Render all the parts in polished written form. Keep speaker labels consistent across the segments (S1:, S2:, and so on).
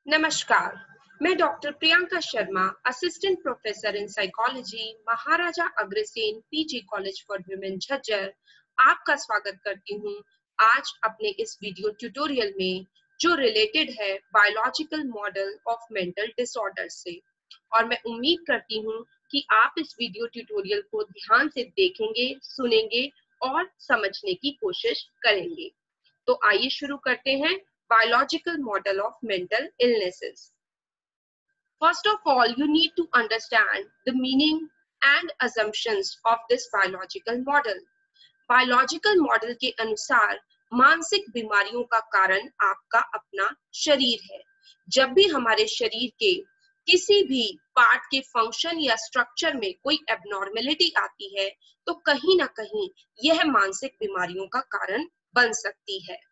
S1: नमस्कार, मैं doctor Priyanka Sharma, assistant professor in psychology, Maharaja Agrasen PG college for women Jhajjar आपका स्वागत करती हूँ आज अपने इस वीडियो ट्यूटोरियल में, जो रिलेटेड है biological model of mental disorder से। और मैं उम्मीद करती हूँ कि आप इस वीडियो ट्यूटोरियल को ध्यान से देखेंगे, सुनेंगे और समझने की कोशिश करेंगे। तो आइए शुरू करते हैं biological model of mental illnesses. First of all, you need to understand the meaning and assumptions of this biological model. Biological model के अनुसार मानसिक बीमारियों का कारण आपका अपना शरीर है। जब भी हमारे शरीर के किसी भी पार्ट के फंक्शन या स्ट्रक्चर में कोई एबनॉर्मेलिटी आती है, तो कहीं ना कहीं यह मानसिक बीमारियों का कारण बन सकती है।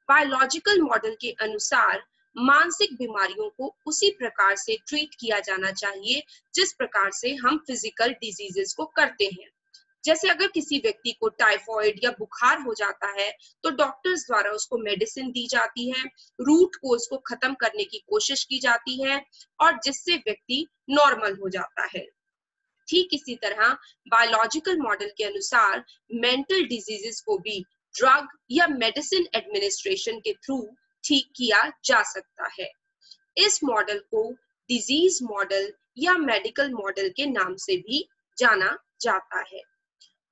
S1: बायोलॉजिकल मॉडल के अनुसार मानसिक बीमारियों को उसी प्रकार से ट्रीट किया जाना चाहिए जिस प्रकार से हम फिजिकल डिजीजेस को करते हैं। जैसे अगर किसी व्यक्ति को टाइफॉइड या बुखार हो जाता है, तो डॉक्टर्स द्वारा उसको मेडिसिन दी जाती है, रूट कोज को खत्म करने की कोशिश की जाती है और जिससे व्यक्ति नॉर्मल हो जाता है। ठीक इसी तरह बायोलॉजिकल मॉडल के अनुसार मेंटल डिजीजेस को भी ड्रग या मेडिसिन एडमिनिस्ट्रेशन के थ्रू ठीक किया जा सकता है। इस मॉडल को डिजीज मॉडल या मेडिकल मॉडल के नाम से भी जाना जाता है।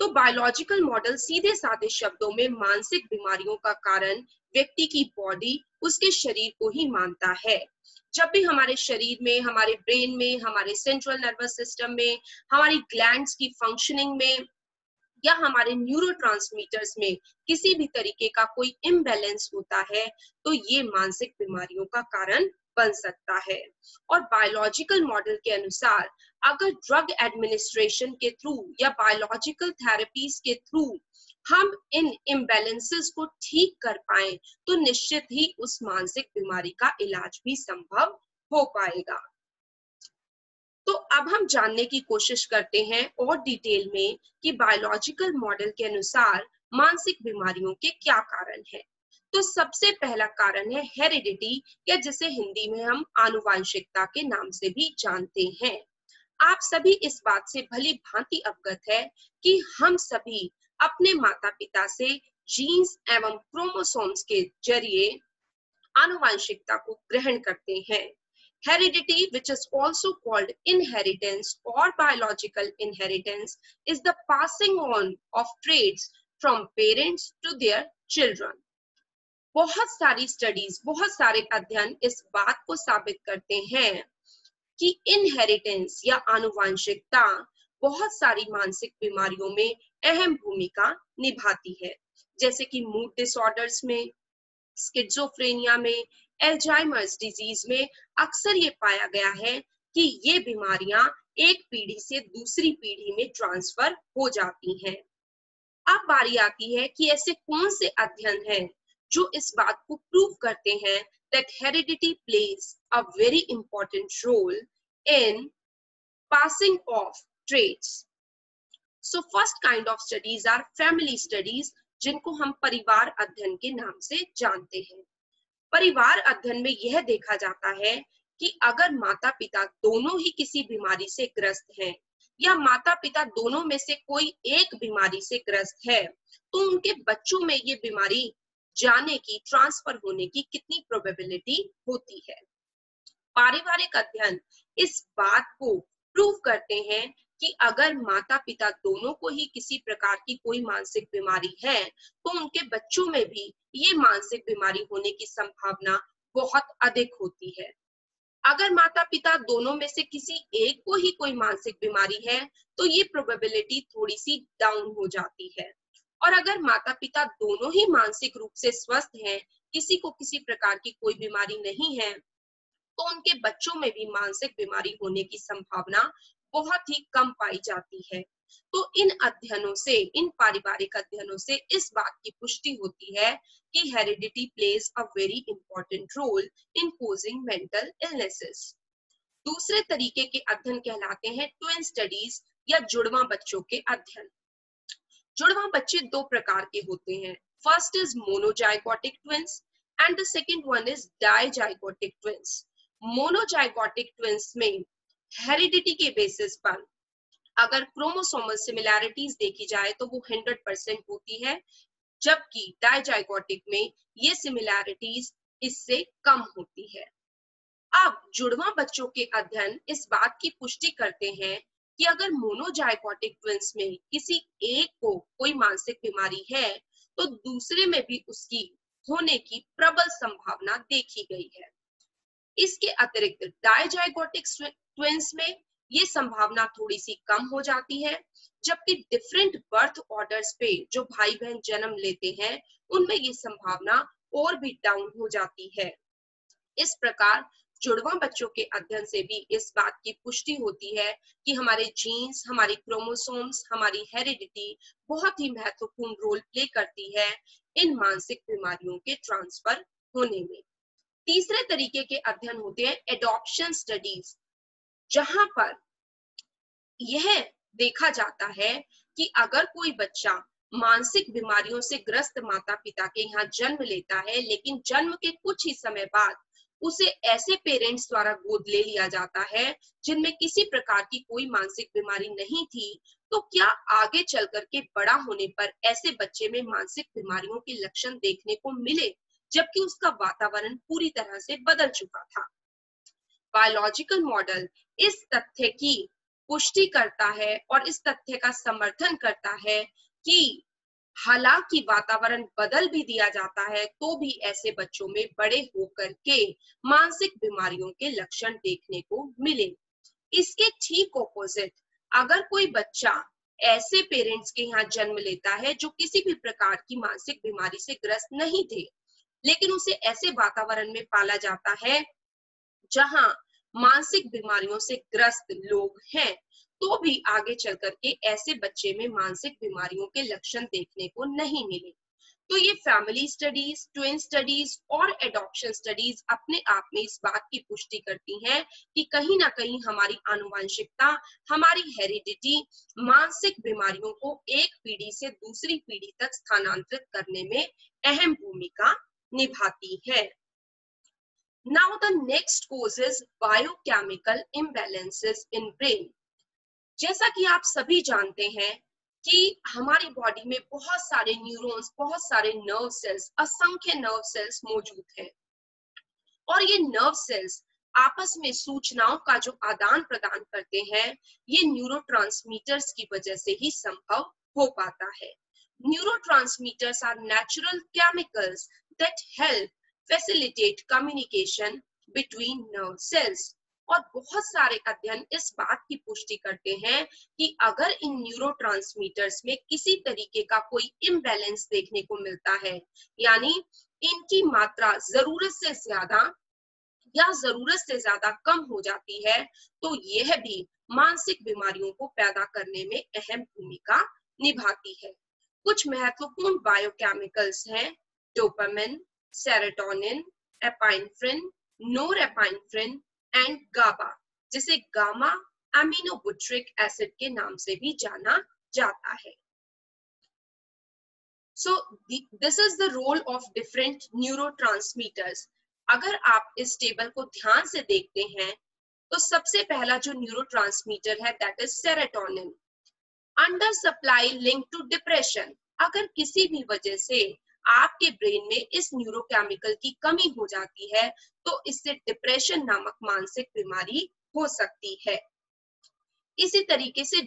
S1: तो बायोलॉजिकल मॉडल सीधे साधे शब्दों में मानसिक बीमारियों का कारण व्यक्ति की बॉडी, उसके शरीर को ही मानता है। जब भी हमारे शरीर में, हमारे ब्रेन में, हमारे सेंट्रल नर्वस सिस्टम में, हमारी ग्लैंड्स की फंक्शनिंग में या हमारे न्यूरोट्रांसमीटर्स में किसी भी तरीके का कोई इम्बैलेंस होता है, तो ये मानसिक बीमारियों का कारण बन सकता है। और बायोलॉजिकल मॉडल के अनुसार अगर ड्रग एडमिनिस्ट्रेशन के थ्रू या बायोलॉजिकल थेरेपीज के थ्रू हम इन इम्बैलेंसेस को ठीक कर पाए, तो निश्चित ही उस मानसिक बीमारी का इलाज भी संभव हो पाएगा। तो अब हम जानने की कोशिश करते हैं और डिटेल में कि बायोलॉजिकल मॉडल के अनुसार मानसिक बीमारियों के क्या कारण हैं। तो सबसे पहला कारण है हेरिडिटी, या जिसे हिंदी में हम आनुवांशिकता के नाम से भी जानते हैं। आप सभी इस बात से भली भांति अवगत है कि हम सभी अपने माता पिता से जीन्स एवं क्रोमोसोम्स के जरिए आनुवांशिकता को ग्रहण करते हैं। Heredity, which is also called inheritance or biological inheritance, is the passing on of traits from parents to their children. बहुत सारी स्टडीज, बहुत सारे अध्ययन इस बात को साबित करते हैं कि इनहेरिटेंस या आनुवांशिकता बहुत सारी मानसिक बीमारियों में अहम भूमिका निभाती है, जैसे कि मूड डिसऑर्डर्स में, स्किज़ोफ्रेनिया में, एल्जाइमर्स डिजीज में अक्सर ये पाया गया है कि ये बीमारियां एक पीढ़ी से दूसरी पीढ़ी में ट्रांसफर हो जाती हैं। अब बारी आती है कि ऐसे कौन से अध्ययन हैं जो इस बात को प्रूव करते हैं that heredity plays a very important role in passing of traits. So first kind of studies are family studies, जिनको हम परिवार अध्ययन के नाम से जानते हैं। परिवार अध्ययन में यह देखा जाता है कि अगर माता पिता दोनों ही किसी बीमारी से ग्रस्त हैं या माता पिता दोनों में से कोई एक बीमारी से ग्रस्त है, तो उनके बच्चों में ये बीमारी जाने की, ट्रांसफर होने की कितनी प्रोबेबिलिटी होती है। पारिवारिक अध्ययन इस बात को प्रूव करते हैं कि अगर माता पिता दोनों को ही किसी प्रकार की कोई मानसिक बीमारी है, तो उनके बच्चों में भी ये मानसिक बीमारी होने की संभावना बहुत अधिक होती है। अगर माता पिता दोनों में से किसी एक को ही कोई मानसिक बीमारी है, तो ये प्रोबेबिलिटी थोड़ी सी डाउन हो जाती है। और अगर माता पिता दोनों ही मानसिक रूप से स्वस्थ हैं, किसी को किसी प्रकार की कोई बीमारी नहीं है, तो उनके बच्चों में भी मानसिक बीमारी होने की संभावना बहुत ही कम पाई जाती है। तो इन अध्ययनों से, इन पारिवारिक अध्ययनों से इस बात की पुष्टि होती है कि heredity plays a very important role in causing mental illnesses. दूसरे तरीके के अध्ययन कहलाते हैं ट्विन स्टडीज या जुड़वा बच्चों के अध्ययन। जुड़वा बच्चे दो प्रकार के होते हैं। First is monozygotic twins and the second one is dizygotic twins. Monozygotic twins में हेरिडिटी के बेसिस पर अगर क्रोमोसोमल सिमिलैरिटीज देखी जाए तो वो 100% होती है, जबकि डाइजाइगोटिक में ये सिमिलैरिटीज इससे कम होती है। अब जुड़वा बच्चों के अध्ययन इस बात की पुष्टि करते हैं कि अगर मोनोजाइगोटिक ट्विंस में किसी एक को कोई मानसिक बीमारी है तो दूसरे में भी उसकी होने की प्रबल संभावना देखी गई है। इसके अतिरिक्त डाइजाइगोटिक ट्विंस में ये संभावना थोड़ी सी कम हो जाती है, जबकि डिफरेंट बर्थ ऑर्डर्स पे जो भाई बहन जन्म लेते हैं उनमें ये संभावना और भी डाउन हो जाती है। इस प्रकार जुड़वा बच्चों के अध्ययन से भी इस बात की पुष्टि होती है कि हमारे जीन्स, हमारी क्रोमोसोम्स, हमारी हेरिडिटी बहुत ही महत्वपूर्ण रोल प्ले करती है इन मानसिक बीमारियों के ट्रांसफर होने में। तीसरे तरीके के अध्ययन होते हैं एडॉप्शन स्टडीज, जहां पर यह देखा जाता है कि अगर कोई बच्चा मानसिक बीमारियों से ग्रस्त माता पिता के यहाँ जन्म लेता है, लेकिन जन्म के कुछ ही समय बाद उसे ऐसे पेरेंट्स द्वारा गोद ले लिया जाता है जिनमें किसी प्रकार की कोई मानसिक बीमारी नहीं थी, तो क्या आगे चल करके बड़ा होने पर ऐसे बच्चे में मानसिक बीमारियों के लक्षण देखने को मिले, जबकि उसका वातावरण पूरी तरह से बदल चुका था। बायोलॉजिकल मॉडल इस तथ्य की पुष्टि करता है और इस तथ्य का समर्थन करता है कि हालांकि वातावरण बदल भी दिया जाता है तो भी ऐसे बच्चों में बड़े होकर के मानसिक बीमारियों के लक्षण देखने को मिले। इसके ठीक ऑपोजिट, अगर कोई बच्चा ऐसे पेरेंट्स के यहाँ जन्म लेता है जो किसी भी प्रकार की मानसिक बीमारी से ग्रस्त नहीं थे, लेकिन उसे ऐसे वातावरण में पाला जाता है जहां मानसिक बीमारियों से ग्रस्त लोग हैं, तो भी आगे चल करके ऐसे बच्चे में मानसिक बीमारियों के लक्षण देखने को नहीं मिले। तो ये फैमिली स्टडीज, ट्विन स्टडीज और एडॉप्शन स्टडीज अपने आप में इस बात की पुष्टि करती हैं कि कहीं ना कहीं हमारी आनुवंशिकता, हमारी हेरिडिटी मानसिक बीमारियों को एक पीढ़ी से दूसरी पीढ़ी तक स्थानांतरित करने में अहम भूमिका निभाती है। Now the next cause is biochemical imbalances in brain. जैसा कि आप सभी जानते हैं कि हमारी बॉडी में बहुत सारे न्यूरॉन्स, बहुत सारे नर्व सेल्स, असंख्य नर्व सेल्स मौजूद हैं और ये नर्व सेल्स आपस में सूचनाओं का जो आदान प्रदान करते हैं, ये न्यूरोट्रांसमीटर्स की वजह से ही संभव हो पाता है। Neurotransmitters are natural chemicals that help facilitate communication between nerve cells। और बहुत सारे अध्ययन इस बात की पुष्टि करते हैं कि अगर इन न्यूरोट्रांसमीटर्स में किसी तरीके का कोई इम्बैलेंस देखने को मिलता है, यानी इनकी मात्रा जरूरत से ज्यादा या जरूरत से ज्यादा कम हो जाती है, तो यह भी मानसिक बीमारियों को पैदा करने में अहम भूमिका निभाती है। कुछ महत्वपूर्ण बायोकेमिकल्स हैं डोपामिन, सेरोटोनिन, एपाइनेफ्रिन, नोरेपाइनेफ्रिन एंड गाबा, जिसे गामा एमिनोबुट्रिक एसिड के नाम से भी जाना जाता है। So this is the role of different neurotransmitters। अगर आप इस टेबल को ध्यान से देखते हैं तो सबसे पहला जो न्यूरोट्रांसमीटर है that is serotonin. Under supply link to depression, अगर किसी भी वजह से आपके ब्रेन में इस न्यूरोकेमिकल की कमी हो जाती है तो इससे डिप्रेशन नामक मानसिक बीमारी हो सकती है। इसी तरीके से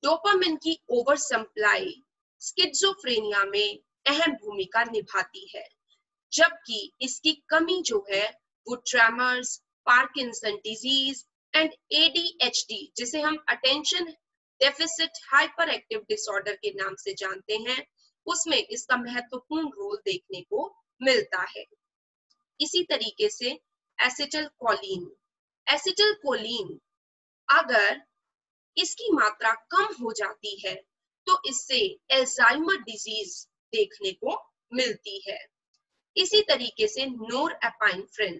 S1: डोपामिन की ओवर सप्लाई स्किज़ोफ्रेनिया में अहम भूमिका निभाती है, जबकि इसकी कमी जो है वो tremors, Parkinson disease and ADHD, जिसे हम attention deficit hyper active disorder के नाम से जानते हैं, उसमें इसका महत्वपूर्ण रोल देखने को मिलता है। इसी तरीके से एसिटिलकोलिन अगर इसकी मात्रा कम हो जाती है तो इससे अल्जाइमर डिजीज देखने को मिलती है। इसी तरीके से नोरएपाइनेफ्रिन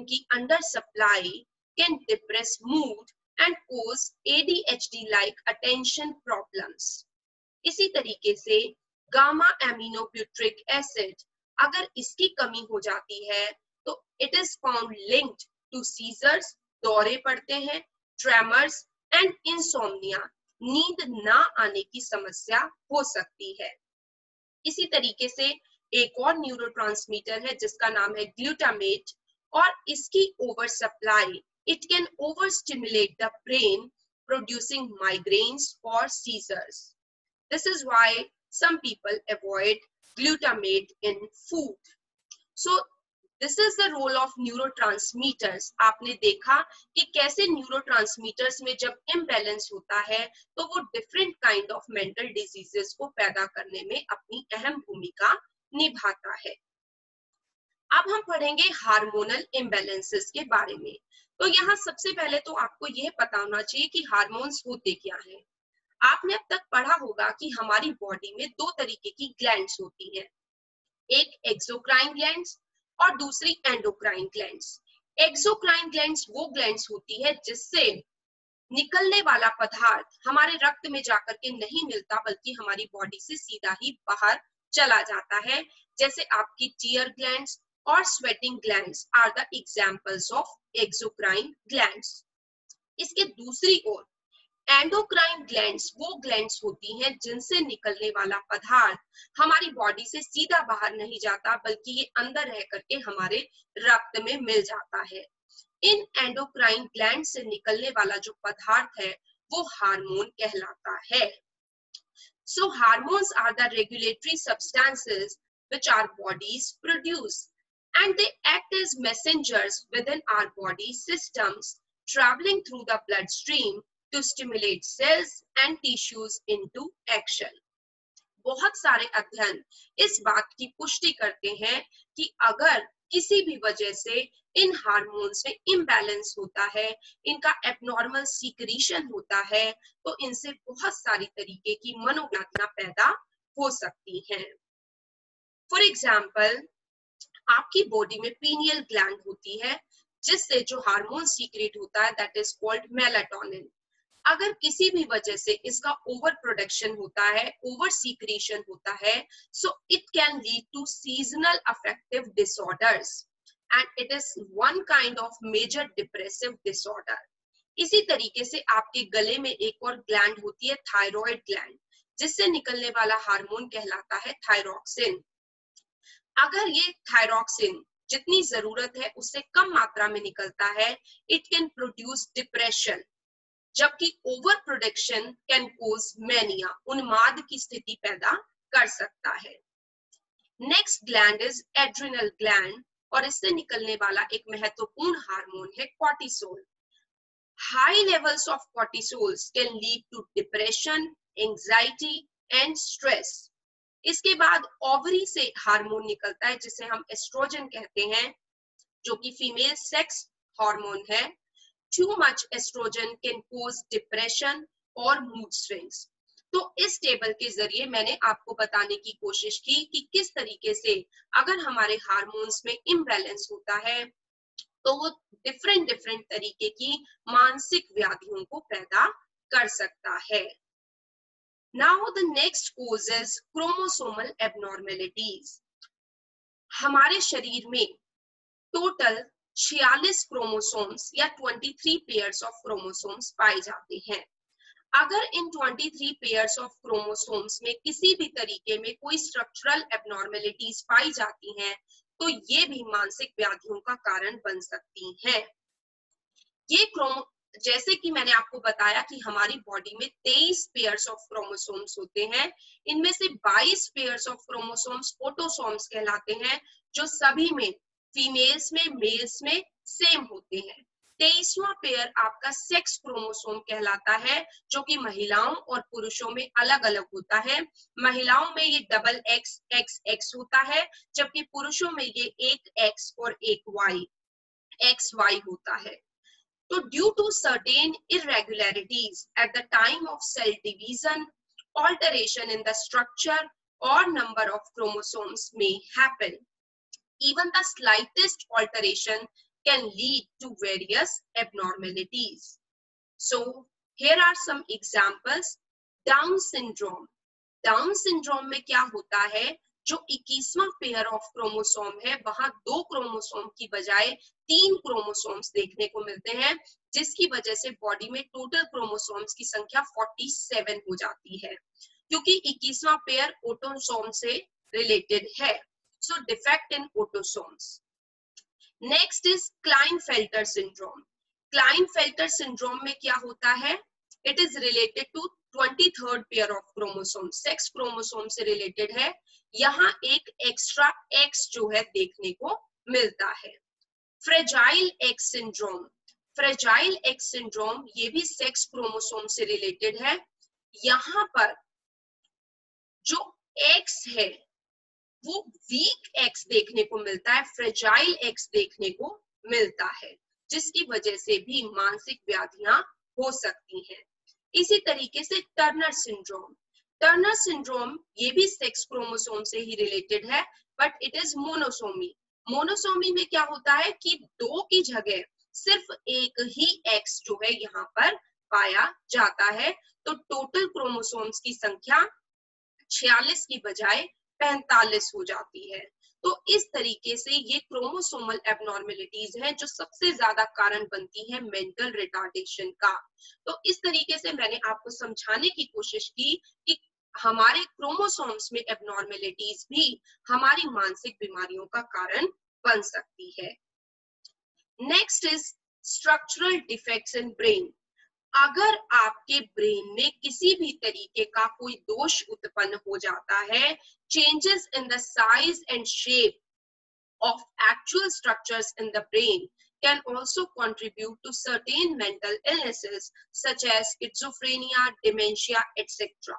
S1: की under supply can depress mood and cause ADHD like attention problems. इसी तरीके से गामा एमिनोब्यूट्रिक एसिड, अगर इसकी कमी हो जाती है तो it is found linked to seizures, दौरे पड़ते हैं, ट्रेमर्स एंड इंसोम्निया, नींद ना आने की समस्या हो सकती है। इसी तरीके से एक और न्यूरोट्रांसमीटर है जिसका नाम है ग्लूटामेट, और इसकी over supply it can over stimulate the brain producing migraines or seizures. This is why some people avoid glutamate in food. So this is the role of neurotransmitters. आपने देखा कि कैसे न्यूरोट्रांसमीटर्स में जब इम्बैलेंस होता है तो वो different kind of mental diseases को पैदा करने में अपनी अहम भूमिका निभाता है। अब हम पढ़ेंगे हार्मोनल इम्बैलेंसेस के बारे में। तो यहाँ सबसे पहले तो आपको यह पता होना चाहिए कि हार्मोन्स होते क्या हैं। आपने अब तक पढ़ा होगा कि हमारी बॉडी में दो तरीके की ग्लैंड्स होती हैं, एक एक्सोक्राइन ग्लैंड्स और दूसरी एंडोक्राइन ग्लैंड्स। एक्सोक्राइन ग्लैंड्स वो ग्लैंड्स होती है जिससे निकलने वाला पदार्थ हमारे रक्त में जाकर के नहीं मिलता बल्कि हमारी बॉडी से सीधा ही बाहर चला जाता है, जैसे आपकी टीयर ग्लैंड्स और sweating glands are the examples of exocrine glands. इसके दूसरी ओर एंडोक्राइन ग्लैंड्स वो ग्लैंड्स होती हैं जिनसे निकलने वाला पदार्थ हमारी बॉडी से सीधा बाहर नहीं जाता बल्कि ये अंदर रह करके हमारे रक्त में मिल जाता है। इन एंडोक्राइन ग्लैंड से निकलने वाला जो पदार्थ है वो हार्मोन कहलाता है। So hormones are the regulatory substances which our bodies produce, and they act as messengers within our body systems, traveling through the bloodstream to stimulate cells and tissues into action. बहुत सारे अध्ययन इस बात की पुष्टि करते हैं कि अगर किसी भी वजह से इन हार्मोन्स में इम्बैलेंस होता है, इनका एबनॉर्मल सीक्रेशन होता है, तो इनसे बहुत सारी तरीके की मनोवेदना पैदा हो सकती हैं। फॉर एग्जाम्पल, आपकी बॉडी में पीनियल ग्लैंड होती है जिससे जो हार्मोन सीक्रेट होता है दैट इज कॉल्ड मेलाटोनिन। अगर किसी भी वजह से इसका ओवर प्रोडक्शन होता है, ओवर सीक्रेशन होता है, so it can lead to seasonal affective disorders and it is one kind of major depressive disorder. इसी तरीके से आपके गले में एक और ग्लैंड होती है थायराइड ग्लैंड, जिससे निकलने वाला हार्मोन कहलाता है थायरॉक्सिन। अगर ये थायरॉक्सिन जितनी जरूरत है उससे कम मात्रा में निकलता है, इट कैन प्रोड्यूस डिप्रेशन, जबकि over production can cause mania, उन्माद की स्थिति पैदा कर सकता है। Next gland is adrenal gland, और इससे निकलने वाला एक महत्वपूर्ण हार्मोन है cortisol. High levels of cortisols can lead to depression, anxiety and stress. इसके बाद ओवरी से हार्मोन निकलता है जिसे हम एस्ट्रोजन कहते हैं, जो कि फीमेल सेक्स हार्मोन है। Too much estrogen can cause depression or mood swings. तो इस टेबल के जरिए मैंने आपको बताने की कोशिश की कि किस तरीके से अगर हमारे हार्मोन्स में इम्बैलेंस होता है तो वो डिफरेंट तरीके की मानसिक व्याधियों को पैदा कर सकता है। Now the next cause is chromosomal abnormalities. हमारे शरीर में टोटल 46 क्रोमोसोम्स या 23 पेयर्स ऑफ क्रोमोसोम्स पाए जाते हैं। अगर इन 23 पेयर्स ऑफ क्रोमोसोम्स में किसी भी तरीके में कोई स्ट्रक्चरल एबनॉर्मेलिटीज पाई जाती हैं तो ये भी मानसिक व्याधियों का कारण बन सकती हैं। ये जैसे कि मैंने आपको बताया कि हमारी बॉडी में 23 पेयर्स ऑफ क्रोमोसोम्स होते हैं, इनमें से 22 पेयर्स ऑफ क्रोमोसोम्स ऑटोसोम्स कहलाते हैं, जो सभी में फीमेल्स में मेल्स में सेम होते हैं। 23वां पेयर आपका सेक्स क्रोमोसोम कहलाता है, जो कि महिलाओं और पुरुषों में अलग अलग होता है। महिलाओं में ये डबल एक्स एक्स एक्स होता है, जबकि पुरुषों में ये एक एक्स और एक वाई एक्स वाई होता है। तो due to certain irregularities at the time of cell division, alteration in the structure और नंबर ऑफ क्रोमोसोम्स में happen. Even the slightest alteration can lead to various abnormalities. So here are some examples. Down syndrome. Down syndrome में क्या होता है, जो 21वां pair of chromosome है वहां 2 chromosome की बजाय 3 क्रोमोसोम्स देखने को मिलते हैं, जिसकी वजह से बॉडी में टोटल क्रोमोसोम्स की संख्या 47 हो जाती है, क्योंकि 21वां पेयर ऑटोसोम से रिलेटेड है। So defect in autosomes. Next is Klinefelter syndrome. Klinefelter syndrome में क्या होता है? It is related to 23rd pair of chromosome, sex chromosome से रिलेटेड है। यहाँ एक एक्स्ट्रा एक्स जो है देखने को मिलता है। Fragile x syndrome. Fragile x syndrome ये भी सेक्स क्रोमोसोम से रिलेटेड है। यहाँ पर जो एक्स है वो वीक एक्स देखने को मिलता है, फ्रेजाइल एक्स देखने को मिलता है, जिसकी वजह से भी मानसिक व्याधियां हो सकती हैं। इसी तरीके से टर्नर सिंड्रोम। टर्नर सिंड्रोम ये भी सेक्स क्रोमोसोम से ही रिलेटेड है, but it is monosomy. Monosomy में क्या होता है कि 2 की जगह सिर्फ एक ही एक्स जो है यहाँ पर पाया जाता है, तो टोटल क्रोमोसोम्स की संख्या 46 की बजाय 45 हो जाती है। तो इस तरीके से ये क्रोमोसोमल एबनॉर्मेलिटीज हैं जो सबसे ज्यादा कारण बनती है मेंटल रिटार्डेशन का। तो इस तरीके से मैंने आपको समझाने की कोशिश की कि हमारे क्रोमोसोम्स में एबनॉर्मेलिटीज भी हमारी मानसिक बीमारियों का कारण बन सकती है। Next is structural defects in brain. अगर आपके ब्रेन में किसी भी तरीके का कोई दोष उत्पन्न हो जाता है, changes in the size and shape of actual structures in the brain can also contribute to certain mental illnesses such as schizophrenia, dementia, etc.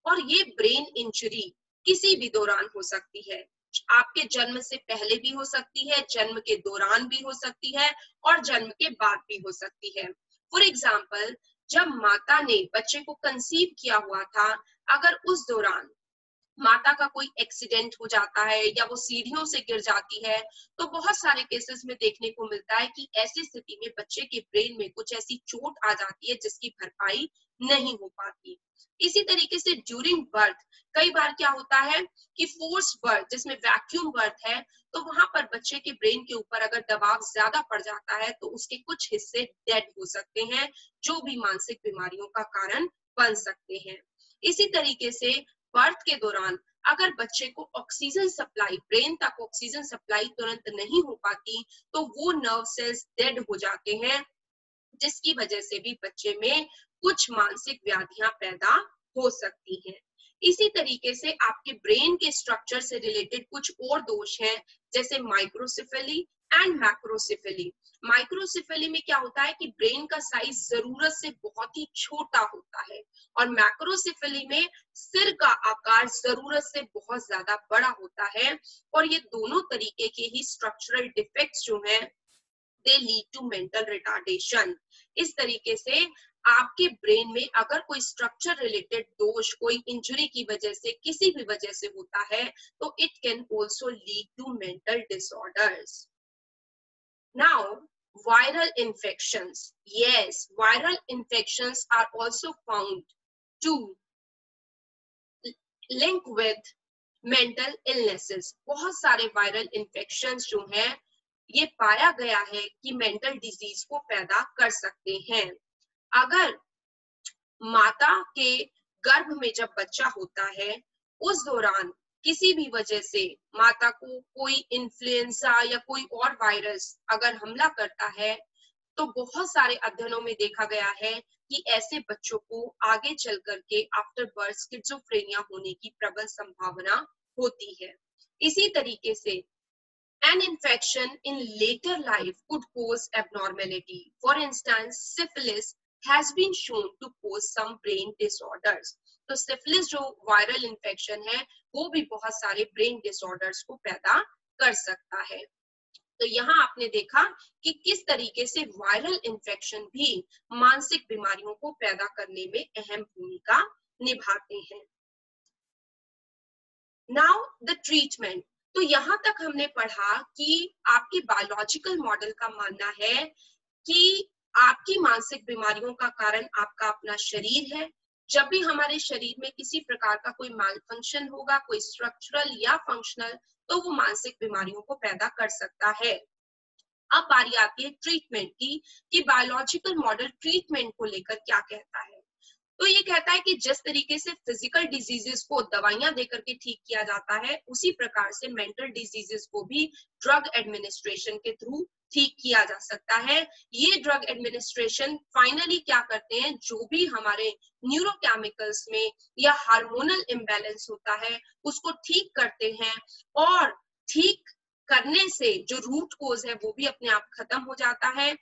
S1: और ये ब्रेन इंजरी किसी भी दौरान हो सकती है। आपके जन्म से पहले भी हो सकती है, जन्म के दौरान भी हो सकती है और जन्म के बाद भी हो सकती है। फॉर एग्जाम्पल, जब माता ने बच्चे को कंसीव किया हुआ था, अगर उस दौरान माता का कोई एक्सीडेंट हो जाता है या वो सीढ़ियों से गिर जाती है, तो बहुत सारे केसेस में देखने को मिलता है कि ऐसी स्थिति में बच्चे के ब्रेन में कुछ ऐसी चोट आ जाती है जिसकी भरपाई नहीं हो पाती। इसी तरीके से ड्यूरिंग बर्थ कई बार क्या होता है कि फोर्स बर्थ, जिसमें वैक्यूम बर्थ है, तो वहां पर बच्चे के ब्रेन के ऊपर अगर दबाव ज्यादा पड़ जाता है तो उसके कुछ हिस्से डेड हो सकते हैं, जो भी मानसिक बीमारियों का कारण बन सकते हैं। इसी तरीके से बर्थ के दौरान अगर बच्चे को ऑक्सीजन सप्लाई, ब्रेन तक ऑक्सीजन सप्लाई तुरंत नहीं हो पाती, तो वो नर्व सेल्स डेड हो जाते हैं, जिसकी वजह से भी बच्चे में कुछ मानसिक व्याधियां पैदा हो सकती हैं। इसी तरीके से आपके ब्रेन के स्ट्रक्चर से रिलेटेड कुछ और दोष हैं, जैसे माइक्रोसेफेली एंड मैक्रोसेफेली। माइक्रोसेफेली में क्या होता है कि ब्रेन का साइज जरूरत से बहुत ही छोटा होता है, और मैक्रोसेफेली में सिर का आकार जरूरत से बहुत ज्यादा बड़ा होता है। और ये दोनों तरीके के ही स्ट्रक्चरल डिफेक्ट्स जो हैं, they lead to mental retardation. इस तरीके से आपके ब्रेन में अगर कोई स्ट्रक्चर रिलेटेड दोष, कोई इंजरी की वजह से, किसी भी वजह से होता है, तो it can also lead to mental disorders. Now, viral infections. Yes, viral infections are also found to link with mental illnesses. बहुत सारे वायरल इन्फेक्शंस जो हैं, ये पाया गया है कि मेंटल डिजीज को पैदा कर सकते हैं। अगर माता के गर्भ में जब बच्चा होता है, उस दौरान किसी भी वजह से माता को कोई इन्फ्लुएंजा या कोई और वायरस अगर हमला करता है, तो बहुत सारे अध्ययनों में देखा गया है कि ऐसे बच्चों को आगे चल करके आफ्टर बर्थ स्किज़ोफ्रेनिया होने की प्रबल संभावना होती है। इसी तरीके से an infection in later life could cause abnormality. For instance, syphilis has been shown to cause some brain disorders. तो सिफिलिस जो वायरल इन्फेक्शन है, वो भी बहुत सारे ब्रेन डिसऑर्डर्स को पैदा कर सकता है। तो यहाँ आपने देखा कि किस तरीके से वायरल इन्फेक्शन भी मानसिक बीमारियों को पैदा करने में अहम भूमिका निभाते हैं। Now the treatment. तो यहाँ तक हमने पढ़ा कि आपके बायोलॉजिकल मॉडल का मानना है कि आपकी मानसिक बीमारियों का कारण आपका अपना शरीर है, जब भी हमारे शरीर में किसी प्रकार का कोई माल फंक्शन होगा, कोई स्ट्रक्चरल या फंक्शनल, तो वो मानसिक बीमारियों को पैदा कर सकता है। अब बारी आती है ट्रीटमेंट की कि बायोलॉजिकल मॉडल ट्रीटमेंट को लेकर क्या कहता है। तो ये कहता है कि जिस तरीके से फिजिकल डिजीजेस को दवाइयां देकर के ठीक किया जाता है, उसी प्रकार से मेंटल डिजीजेस को भी ड्रग एडमिनिस्ट्रेशन के थ्रू ठीक किया जा सकता है। ये ड्रग एडमिनिस्ट्रेशन फाइनली क्या करते हैं, जो भी हमारे न्यूरोकेमिकल्स में या हार्मोनल इम्बैलेंस होता है उसको ठीक करते हैं, और ठीक करने से जो रूट कोज है वो भी अपने आप खत्म हो जाता है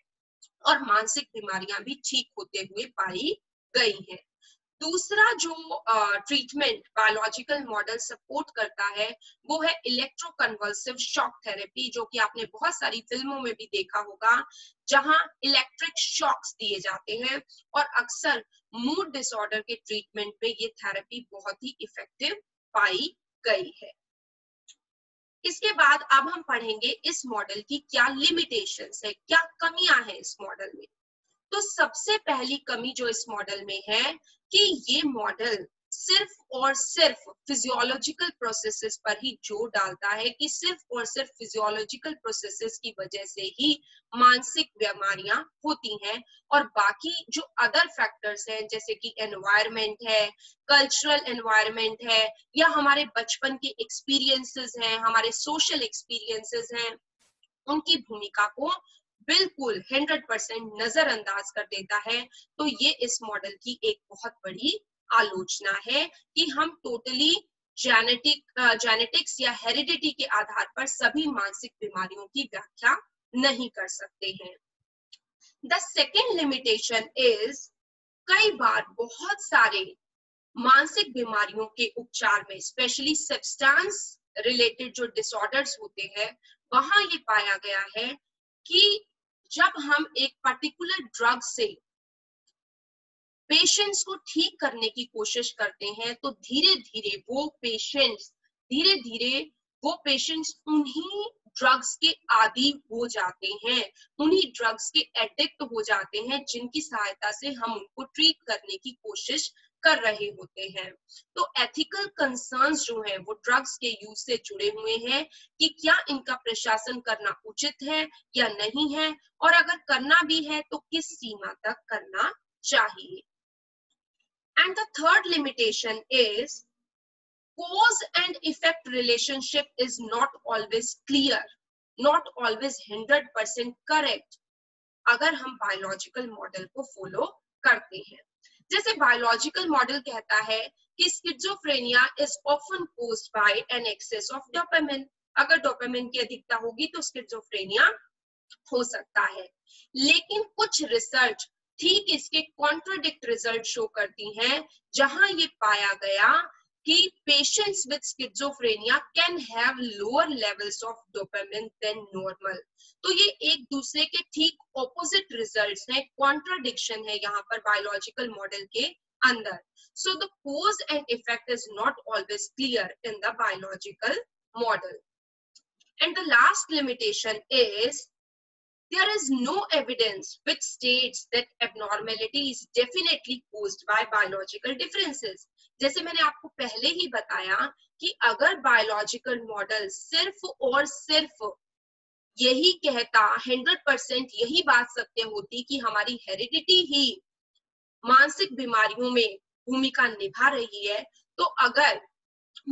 S1: और मानसिक बीमारियां भी ठीक होते हुए पाई गई है। दूसरा जो ट्रीटमेंट बायोलॉजिकल मॉडल सपोर्ट करता है वो है इलेक्ट्रोकन्वल्सिव शॉक थेरेपी, जो कि आपने बहुत सारी फिल्मों में भी देखा होगा, जहां इलेक्ट्रिक शॉक्स दिए जाते हैं, और अक्सर मूड डिसऑर्डर के ट्रीटमेंट में ये थेरेपी बहुत ही इफेक्टिव पाई गई है। इसके बाद अब हम पढ़ेंगे इस मॉडल की क्या लिमिटेशंस है, क्या कमियां हैं इस मॉडल में। तो सबसे पहली कमी जो इस मॉडल में है कि ये मॉडल सिर्फ और सिर्फ फिजियोलॉजिकल प्रोसेसेस पर ही जोर डालता है, कि सिर्फ और सिर्फ फिजियोलॉजिकल प्रोसेसेस की वजह से ही मानसिक बीमारियां होती हैं, और बाकी जो अदर फैक्टर्स हैं जैसे कि एनवायरनमेंट है, कल्चरल एनवायरनमेंट है, या हमारे बचपन के एक्सपीरियंसेस हैं, हमारे सोशल एक्सपीरियंसेस हैं, उनकी भूमिका को बिल्कुल 100% नजरअंदाज कर देता है। तो ये इस मॉडल की एक बहुत बड़ी आलोचना है कि हम टोटली जेनेटिक्स या हेरिडिटी के आधार पर सभी मानसिक बीमारियों की व्याख्या नहीं कर सकते हैं। द सेकेंड लिमिटेशन इज, कई बार बहुत सारे मानसिक बीमारियों के उपचार में, स्पेशली सब्सटेंस रिलेटेड जो डिसऑर्डर्स होते हैं, वहां ये पाया गया है कि जब हम एक पर्टिकुलर ड्रग से पेशेंट्स को ठीक करने की कोशिश करते हैं, तो धीरे धीरे वो पेशेंट्स उन्हीं ड्रग्स के आदी हो जाते हैं, उन्हीं ड्रग्स के एडिक्ट हो जाते हैं जिनकी सहायता से हम उनको ट्रीट करने की कोशिश कर रहे होते हैं। तो एथिकल कंसर्न्स जो हैं वो ड्रग्स के यूज से जुड़े हुए हैं कि क्या इनका प्रशासन करना उचित है या नहीं है, और अगर करना भी है तो किस सीमा तक करना चाहिए। And the third limitation is, cause and effect relationship is not always clear, not always 100% correct अगर हम बायोलॉजिकल मॉडल को फॉलो करते हैं। जैसे बायोलॉजिकल मॉडल कहता है कि schizophrenia is often caused by an excess of dopamine. अगर डोपामिन की अधिकता होगी तो स्किज़ोफ्रेनिया हो सकता है, लेकिन कुछ रिसर्च ठीक इसके कॉन्ट्राडिक्ट रिजल्ट शो करती हैं, जहां ये पाया गया कि patients with schizophrenia can have lower levels of dopamine than normal. तो ये एक दूसरे के ठीक ऑपोजिट रिजल्ट्स हैं, कॉन्ट्राडिक्शन है यहाँ पर बायोलॉजिकल मॉडल के अंदर। So the cause and effect is not always clear in the biological model. And the last limitation is, there is no evidence which states that abnormality is definitely caused by biological differences. जैसे मैंने आपको पहले ही बताया कि अगर biological model सिर्फ और सिर्फ यही कहता, 100% यही बात सत्य होती कि हमारी हेरिडिटी ही मानसिक बीमारियों में भूमिका निभा रही है, तो अगर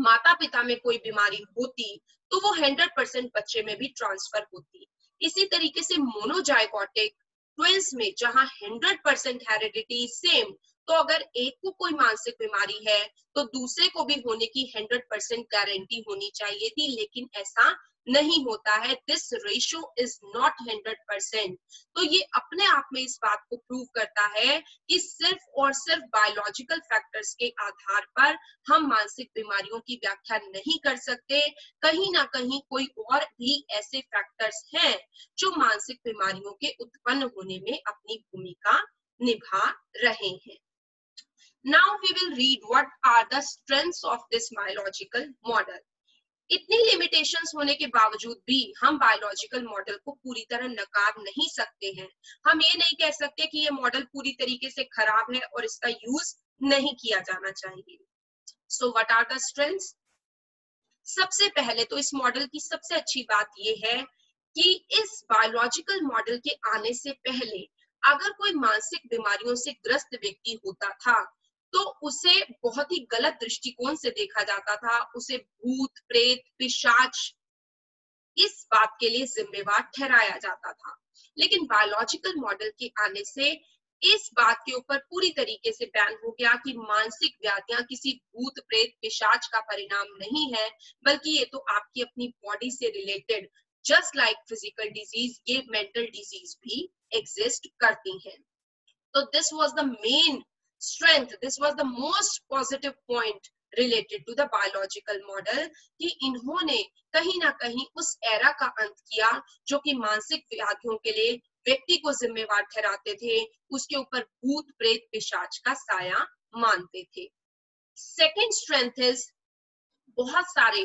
S1: माता पिता में कोई बीमारी होती तो वो 100% बच्चे में भी ट्रांसफर होती। इसी तरीके से मोनोजाइगोटिक ट्विंस में जहां 100% हेरिडिटी सेम, तो अगर एक को कोई मानसिक बीमारी है तो दूसरे को भी होने की 100% गारंटी होनी चाहिए थी, लेकिन ऐसा नहीं होता है। This ratio is not 100%। तो ये अपने आप में इस बात को प्रूव करता है कि सिर्फ और सिर्फ बायोलॉजिकल फैक्टर्स के आधार पर हम मानसिक बीमारियों की व्याख्या नहीं कर सकते। कहीं ना कहीं कोई और भी ऐसे फैक्टर्स हैं जो मानसिक बीमारियों के उत्पन्न होने में अपनी भूमिका निभा रहे हैं। Now we will read what are the strengths of this biological model. इतनी लिमिटेशंस होने के बावजूद भी हम बायोलॉजिकल मॉडल को पूरी तरह नकार नहीं सकते हैं। हम ये नहीं कह सकते कि ये मॉडल पूरी तरीके से खराब है और इसका यूज नहीं किया जाना चाहिए। So what are the strengths? सबसे पहले तो इस मॉडल की सबसे अच्छी बात यह है कि इस बायोलॉजिकल मॉडल के आने से पहले अगर कोई मानसिक बीमारियों से ग्रस्त व्यक्ति होता था तो उसे बहुत ही गलत दृष्टिकोण से देखा जाता था, उसे भूत, प्रेत, पिशाच इस बात के लिए जिम्मेवार ठहराया जाता था। लेकिन बायोलॉजिकल मॉडल के आने से इस बात के ऊपर पूरी तरीके से बैन हो गया कि मानसिक व्याधियां किसी भूत, प्रेत, पिशाच का परिणाम नहीं है, बल्कि ये तो आपकी अपनी बॉडी से related, just like physical disease, ये मेंटल डिजीज भी एग्जिस्ट करती हैं। So this was the main strength, this was the most positive point related to the biological model कि इन्होंने कहीं ना कहीं उस एरा का अंत किया जो कि मानसिक व्याधियों के लिए व्यक्ति को जिम्मेवार ठहराते थे, उसके ऊपर भूत, प्रेत, पिशाच का साया मानते थे। सेकेंड स्ट्रेंथ इज बहुत सारे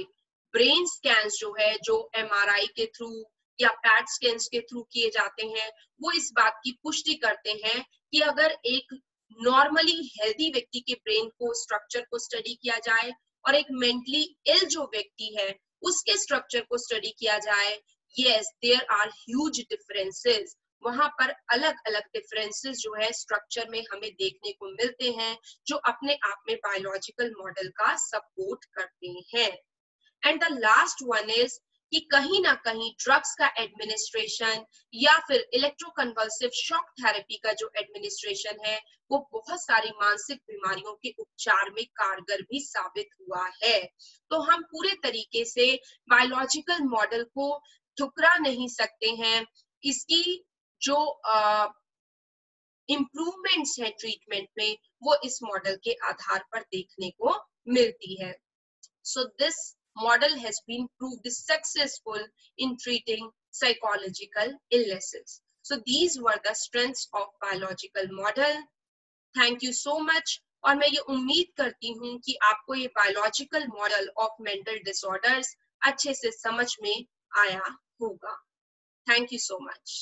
S1: ब्रेन स्कैन्स जो है, जो एमआरआई के थ्रू या पैट स्कैन्स के थ्रू किए जाते हैं, वो इस बात की पुष्टि करते हैं कि अगर एक नॉर्मली हेल्दी व्यक्ति के ब्रेन को स्ट्रक्चर को स्टडी किया जाए और एक मेंटली इल जो व्यक्ति है उसके स्ट्रक्चर को स्टडी किया जाए, yes there are huge differences. वहां पर अलग अलग डिफरेंसेस जो है स्ट्रक्चर में हमें देखने को मिलते हैं, जो अपने आप में बायोलॉजिकल मॉडल का सपोर्ट करते हैं। And the last one is कि कहीं ना कहीं ड्रग्स का एडमिनिस्ट्रेशन या फिर इलेक्ट्रोकन्वल्सिव शॉक थेरेपी का जो एडमिनिस्ट्रेशन है वो बहुत सारी मानसिक बीमारियों के उपचार में कारगर भी साबित हुआ है। तो हम पूरे तरीके से बायोलॉजिकल मॉडल को ठुकरा नहीं सकते हैं। इसकी जो इम्प्रूवमेंट्स है ट्रीटमेंट में वो इस मॉडल के आधार पर देखने को मिलती है। So this model has been proved successful in treating psychological illnesses. So these were the strengths of biological model. Thank you so much. और मैं ये उम्मीद करती हूँ कि आपको ये biological model of mental disorders अच्छे से समझ में आया होगा। Thank you so much.